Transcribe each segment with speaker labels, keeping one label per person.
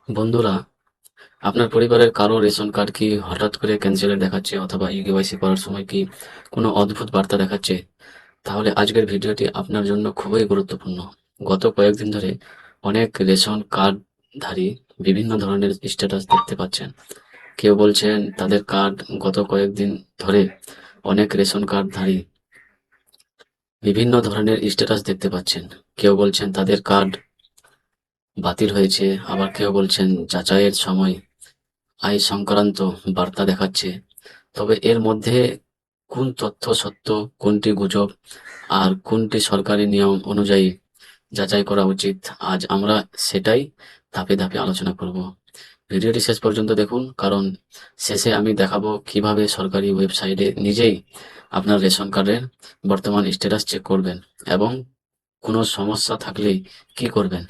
Speaker 1: বন্ধুরা, আপনার পরিবারের কারো রেশন কার্ড কি হঠাৎ করে ক্যান্সেলের দেখাচ্ছে অথবা ইকেওয়াইসি করার সময় কি কোনো অদ্ভুত বার্তা দেখাচ্ছে? তাহলে আজকের ভিডিওটি আপনার জন্য খুবই গুরুত্বপূর্ণ। গত কয়েকদিন ধরে অনেক রেশন কার্ডধারী বিভিন্ন ধরনের স্ট্যাটাস দেখতে পাচ্ছেন। কেউ বলছেন তাদের কার্ড গত কয়েকদিন ধরে অনেক রেশন কার্ডধারী বিভিন্ন ধরনের স্ট্যাটাস দেখতে পাচ্ছেন। কেউ বলছেন তাদের কার্ড বাতিল হয়েছে, আবার কেউ বলছেন যাচাইয়ের সময় আয় সংক্রান্ত বার্তা দেখাচ্ছে। তবে এর মধ্যে কোন তথ্য সত্য, কোনটি গুজব, আর কোনটি সরকারি নিয়ম অনুযায়ী যাচাই করা উচিত, আজ আমরা সেটাই ধাপে ধাপে আলোচনা করব। ভিডিওটি শেষ পর্যন্ত দেখুন, কারণ শেষে আমি দেখাবো কিভাবে সরকারি ওয়েবসাইটে নিজেই আপনার রেশন কার্ডের বর্তমান স্ট্যাটাস চেক করবেন এবং কোনো সমস্যা থাকলে কি করবেন।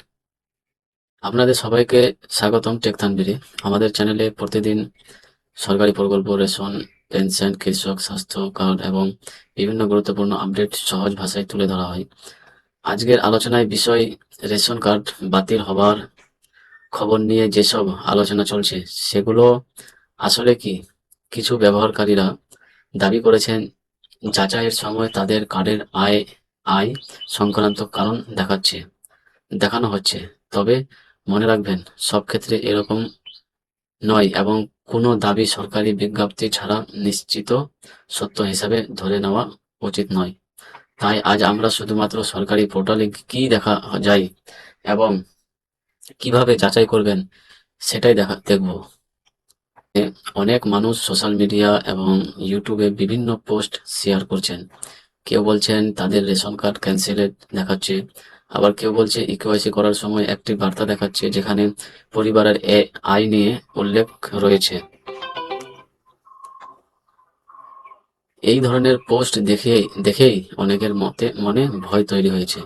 Speaker 1: আপনাদের সবাইকে স্বাগতম টেক তানবিরে। আমাদের চ্যানেলে প্রতিদিন সরকারি প্রকল্প, রেশন, পেনশন, কৃষক, স্বাস্থ্য কার্ড এবং বিভিন্ন গুরুত্বপূর্ণ আপডেট সহজ ভাষায় তুলে ধরা হয়। আজকের আলোচনায় বিষয় রেশন কার্ড বাতিল হবার খবর নিয়ে যেসব আলোচনা চলছে সেগুলো আসলে কি? কিছু ব্যবহারকারীরা দাবি করেছেন যাচাইয়ের সময় তাদের কার্ডের আয় সংক্রান্ত কারণ দেখানো হচ্ছে। তবে মনে রাখবেন, সব ক্ষেত্রে এরকম নয় এবং কোনো দাবি সরকারি বিজ্ঞপ্তি ছাড়া নিশ্চিত সত্য হিসাবে ধরে নেওয়া উচিত নয়। তাই আজ আমরা শুধুমাত্র সরকারি পোর্টালে কি দেখা যায় এবং কিভাবে যাচাই করবেন সেটাই দেখব। অনেক মানুষ সোশ্যাল মিডিয়া এবং ইউটিউবে বিভিন্ন পোস্ট শেয়ার করছেন। কেউ বলছেন তাদের রেশন কার্ড ক্যান্সেলের দেখাচ্ছে, আবার কেউ বলছে ইকেওয়াইসি করার সময় একটি বার্তা দেখাচ্ছে যেখানে পরিবারের আয় নিয়ে উল্লেখ রয়েছে। এই ধরনের পোস্ট দেখেই অনেকের মনে ভয় তৈরি হয়েছে।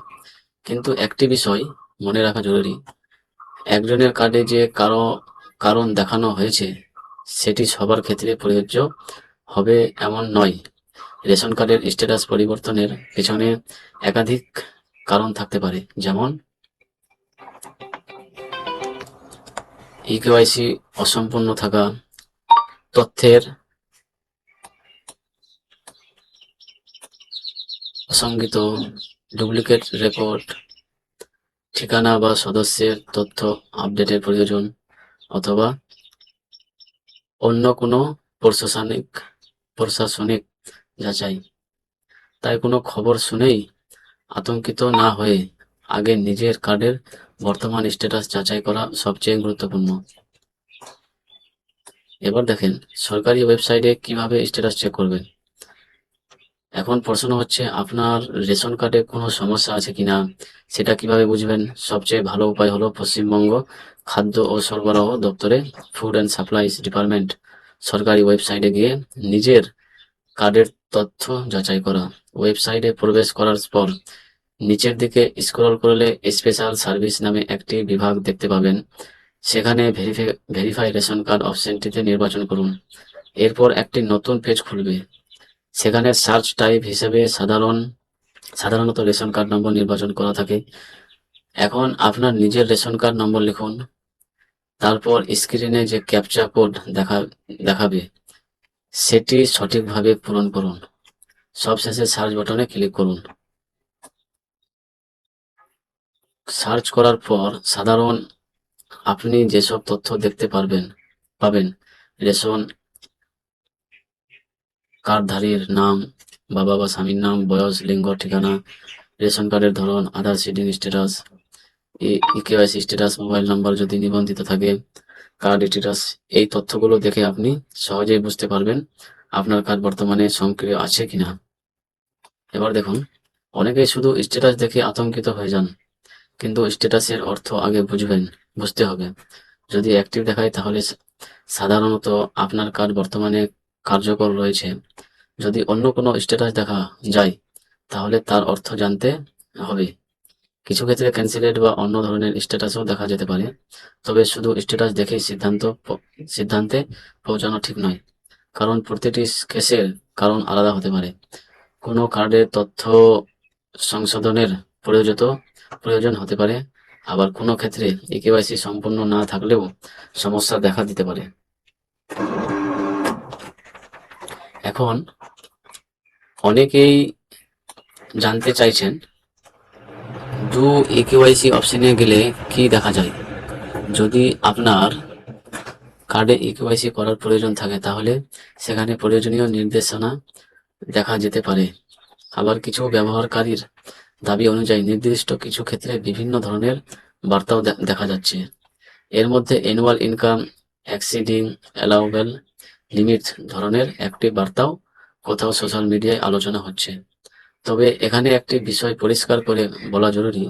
Speaker 1: কিন্তু একটি বিষয় মনে রাখা জরুরি, একজনের কার্ডে যে কারণ দেখানো হয়েছে সেটি সবার ক্ষেত্রে প্রযোজ্য হবে এমন নয়। রেশন কার্ডের স্ট্যাটাস পরিবর্তনের পেছনে একাধিক কারণ থাকতে পারে, যেমন ইকেওয়াইসি অসম্পূর্ণ থাকা, তথ্যের অসঙ্গত, ডুপ্লিকেট রেকর্ড, ঠিকানা বা সদস্যের তথ্য আপডেটের প্রয়োজন, অথবা অন্য কোনো প্রশাসনিক যাচাই। তাই কোনো খবর শুনেই আতঙ্কিত না হয়ে আগে নিজের কার্ডের বর্তমান স্ট্যাটাস যাচাই করা সবচেয়ে গুরুত্বপূর্ণ। এবার দেখেন সরকারি ওয়েবসাইটে কিভাবে স্ট্যাটাস চেক করবেন। এখন প্রশ্ন হচ্ছে, আপনার রেশন কার্ডে কোনো সমস্যা আছে কিনা সেটা কিভাবে বুঝবেন? সবচেয়ে ভালো উপায় হলো পশ্চিমবঙ্গ খাদ্য ও সরবরাহ দপ্তরে ফুড অ্যান্ড সাপ্লাইজ ডিপার্টমেন্ট সরকারি ওয়েবসাইটে গিয়ে নিজের কার্ডের তথ্য যাচাই করা। ওয়েবসাইটে প্রবেশ করার পর নিচের দিকে স্ক্রল করলে স্পেশাল সার্ভিস নামে একটি বিভাগ দেখতে পাবেন। সেখানে ভেরিফাই রেশন কার্ড অপশনটিতে নির্বাচন করুন। এরপর একটি নতুন পেজ খুলবে। সেখানে সার্চ টাইপ হিসেবে সাধারণত রেশন কার্ড নম্বর নির্বাচন করা থাকে। এখন আপনার নিজের রেশন কার্ড নম্বর লিখুন। তারপর স্ক্রিনে যে ক্যাপচা কোড দেখাবে সেটি সঠিকভাবে পূরণ করুন। সবশেষে সার্চ বাটনে ক্লিক করুন। সার্চ করার পর আপনি যেসব তথ্য দেখতে পাবেন: রেশন কার্ডধারীর নাম, বাবা বা স্বামীর নাম, বয়স, লিঙ্গ, ঠিকানা, রেশন কার্ডের ধরন, Aadhaar seeding status, eKYC status, mobile number যদি নিবন্ধিত থাকে, কার্ড স্ট্যাটাস। এই তথ্যগুলো দেখে আপনি সহজেই বুঝতে পারবেন আপনার কার্ড বর্তমানে সক্রিয় আছে কিনা। এবার দেখুন, অনেকেই শুধু স্ট্যাটাস দেখে আতঙ্কিত হয়ে যান, কিন্তু স্ট্যাটাসের অর্থ আগে বুঝতে হবে। যদি অ্যাক্টিভ দেখায় তাহলে সাধারণত আপনার কার্ড বর্তমানে কার্যকর রয়েছে। যদি অন্য কোনো স্ট্যাটাস দেখা যায় তাহলে তার অর্থ জানতে হবে। কিছু ক্ষেত্রে ক্যান্সেলেড বা অন্য ধরনের স্ট্যাটাসও দেখা যেতে পারে। তবে শুধু স্ট্যাটাস দেখেই সিদ্ধান্তে পৌঁছানো ঠিক নয়, কারণ প্রতিটি কেসের কারণ আলাদা হতে পারে। কোনো কার্ডের তথ্য সংশোধনের প্রয়োজন হতে পারে, আবার কোনো ক্ষেত্রে ইকেওয়াইসি সম্পূর্ণ না থাকলেও সমস্যা দেখা দিতে পারে। এখন অনেকেই জানতে চাইছেন, ডু ইকেওয়াইসি অপশনে গেলে কি দেখা যায়। যদি আপনার কার্ডে ইকেওয়াইসি করার প্রয়োজন থাকে তাহলে সেখানে প্রয়োজনীয় নির্দেশনা দেখা যেতে পারে। আবার কিছু ব্যবহারকারীর দাবি অনুযায়ী নির্দিষ্ট কিছু ক্ষেত্রে বিভিন্ন ধরনের বার্তাও দেখা যাচ্ছে। এর মধ্যে annual income exceeding allowable limit ধরনের একটি বার্তাও কোথাও সোশ্যাল মিডিয়ায় আলোচনা হচ্ছে। তবে এখানে একটি বিষয় পরিষ্কার করে বলা জরুরি,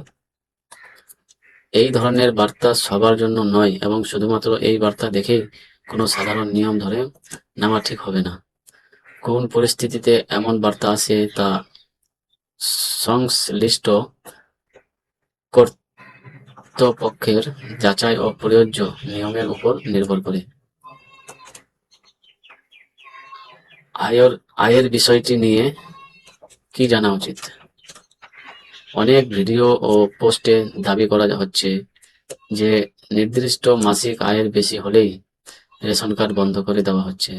Speaker 1: এই ধরনের বার্তা সবার জন্য নয় এবং শুধুমাত্র এই বার্তা দেখেই কোনো সাধারণ নিয়ম ধরে নেওয়া ঠিক হবে না। কোন পরিস্থিতিতে এমন বার্তা আসে তা সংশ্লিষ্ট কর্তৃপক্ষের যাচাই ও প্রযোজ্য নিয়মের উপর নির্ভর করে। আয়ের বিষয়টি নিয়ে কি জানা উচিত। অনেক ভিডিও ও পোস্টে দাবি করা হচ্ছে যে নির্দিষ্ট মাসিক আয়ের বেশি হলেই রেশন কার্ড বন্ধ করে দেওয়া হচ্ছে,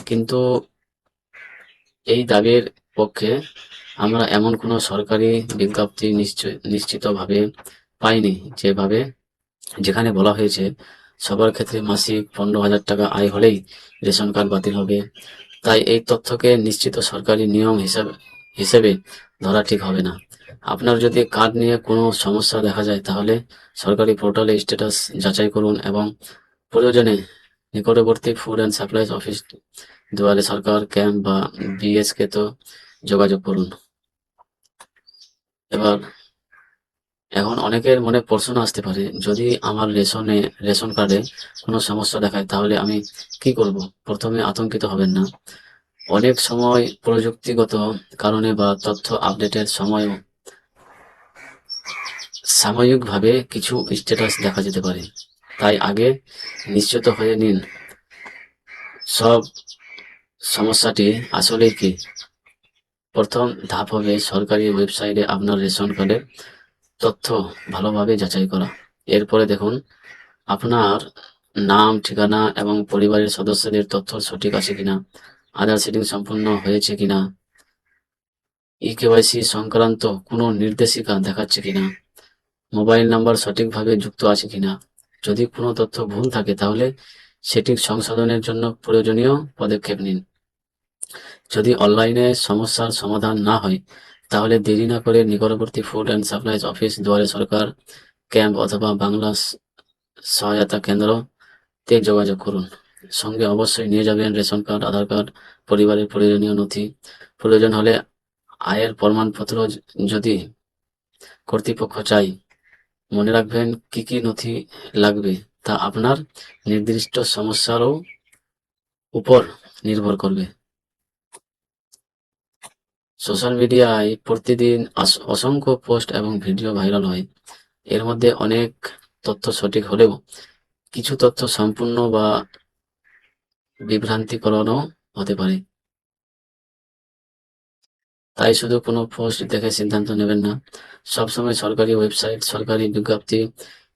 Speaker 1: কিন্তু এই দাবির পক্ষে আমরা এমন কোনো সরকারি বিজ্ঞপ্তি নিশ্চিতভাবে পাইনি যেখানে বলা হয়েছে সবার ক্ষেত্রে মাসিক 15,000 টাকা আয় হলেই রেশন কার্ড বাতিল হবে। তাই এই তথ্যকে নিশ্চিত সরকারি নিয়ম হিসেবে ধরা ঠিক হবে না। আপনার যদি কার্ড নিয়ে কোনো সমস্যা দেখা যায় তাহলে সরকারি পোর্টালে স্ট্যাটাস যাচাই করুন এবং প্রয়োজনে নিকটবর্তী ফুড অ্যান্ড সাপ্লাইজ অফিস, দুয়ারে সরকার ক্যাম্প বা বিএসকে তো যোগাযোগ করুন। এখন অনেকের মনে প্রশ্ন আসতে পারে, যদি আমার রেশন কার্ডে কোনো সমস্যা দেখায় তাহলে আমি কি করব। প্রথমে আতঙ্কিত হবেন না। অনেক সময় প্রযুক্তিগত কারণে বা তথ্য আপডেটের সময় সাময়িকভাবে কিছু স্ট্যাটাস দেখা যেতে পারে। তাই আগে নিশ্চিত হয়ে নিন সব সমস্যাটি আসলে কি। প্রথম ধাপ হবে সরকারি ওয়েবসাইটে আপনার রেশন কার্ডের তথ্য ভালোভাবে যাচাই করা। এরপরে দেখুন আপনার নাম, ঠিকানা এবং পরিবারের সদস্যদের তথ্য সঠিক আছে কিনা, আধার সেটিং সম্পূর্ণ হয়েছে কিনা, ইকেওয়াইসি সংক্রান্ত কোনো নির্দেশিকা দেখাচ্ছে কিনা, মোবাইল নাম্বার সঠিকভাবে যুক্ত আছে কিনা। যদি কোনো তথ্য ভুল থাকে তাহলে সেটি সংশোধনের জন্য প্রয়োজনীয় পদক্ষেপ নিন। যদি অনলাইনে সমস্যার সমাধান না হয় তাহলে দেরি না করে নিকটবর্তী ফুড অ্যান্ড সাপ্লাইজ অফিস, দুয়ারে সরকার ক্যাম্প অথবা বাংলা সহায়তা কেন্দ্রতে যোগাযোগ করুন। সঙ্গে অবশ্যই নিয়ে যাবেন রেশন কার্ড, আধার কার্ড, পরিবারের প্রয়োজনীয় নথি, প্রয়োজন হলে আয়ের প্রমাণপত্র যদি কর্তৃপক্ষ চাই। মনে রাখবেন কি কি নথি লাগবে তা আপনার নির্দিষ্ট সমস্যারও উপর নির্ভর করবে। সোশ্যাল মিডিয়ায় প্রতিদিন অসংখ্য পোস্ট এবং ভিডিও ভাইরাল হয়। এর মধ্যে অনেক তথ্য সঠিক হলেও কিছু তথ্য সম্পূর্ণ বা বিভ্রান্তিকরণও হতে পারে। তাই শুধু কোনো পোস্ট দেখে সিদ্ধান্ত নেবেন না। সবসময় সরকারি ওয়েবসাইট, সরকারি বিজ্ঞপ্তি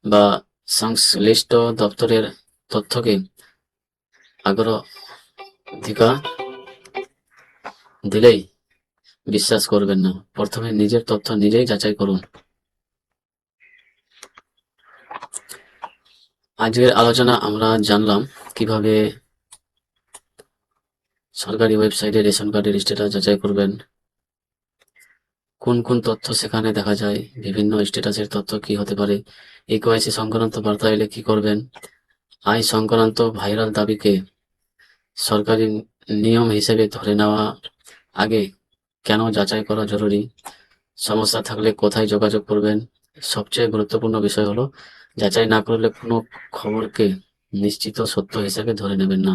Speaker 1: বা সংশ্লিষ্ট দপ্তরের তথ্যকে অগ্রাধিকার দিলেই বিশ্বাস করবেন না। প্রথমে নিজের তথ্য নিজেই যাচাই করুন। আজকের আলোচনা আমরা জানলাম কিভাবে সরকারি ওয়েবসাইটে রেশন কার্ডের স্ট্যাটাস যাচাই করবেন, কোন কোন তথ্য সেখানে দেখা যায়, বিভিন্ন স্ট্যাটাসের তথ্য কি হতে পারে, ইকেওয়াইসি সংক্রান্ত বার্তা এলে কি করবেন, আয় সংক্রান্ত ভাইরাল দাবিকে সরকারি নিয়ম হিসেবে ধরে নেওয়া আগে কেন যাচাই করা জরুরি, সমস্যা থাকলে কোথায় যোগাযোগ করবেন। সবচেয়ে গুরুত্বপূর্ণ বিষয় হলো যাচাই না করলে কোনো খবরকে নিশ্চিত সত্য হিসেবে ধরে নেবেন না।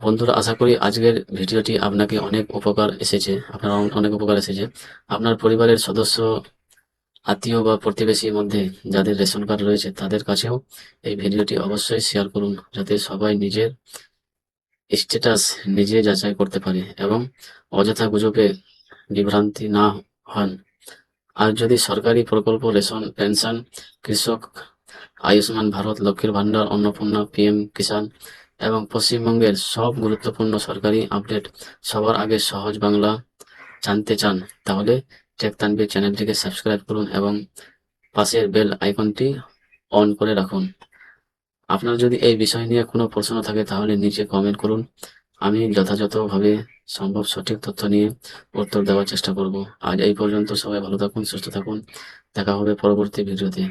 Speaker 1: বন্ধুরা, আশা করি আজকের ভিডিওটি আপনার অনেক উপকার এসেছে। আপনার পরিবারের সদস্য, আত্মীয় বা প্রতিবেশীর মধ্যে যাদের রেশন কার্ড রয়েছে তাদের কাছেও এই ভিডিওটি অবশ্যই শেয়ার করুন, যাতে সবাই নিজের স্ট্যাটাস নিজে যাচাই করতে পারে এবং অযথা গুজবে বিভ্রান্তি না হন। আর যদি সরকারি প্রকল্প, রেশন, পেনশন, কৃষক, আয়ুষ্মান ভারত, লক্ষ্মীর ভান্ডার, অন্নপূর্ণা, পিএম কিষাণ এবং পশ্চিমবঙ্গের সব গুরুত্বপূর্ণ সরকারি আপডেট সবার আগে সহজ বাংলা জানতে চান, তাহলে টেক তানভীর চ্যানেলটিকে সাবস্ক্রাইব করুন এবং পাশের বেল আইকনটি অন করে রাখুন। আপনার যদি এই বিষয় নিয়ে কোনো প্রশ্ন থাকে তাহলে নিচে কমেন্ট করুন। আমি যথাযথভাবে সম্ভব সঠিক তথ্য নিয়ে উত্তর দেওয়ার চেষ্টা করব। আজ এই পর্যন্ত। সবাই ভালো থাকুন, সুস্থ থাকুন। দেখা হবে পরবর্তী ভিডিওতে।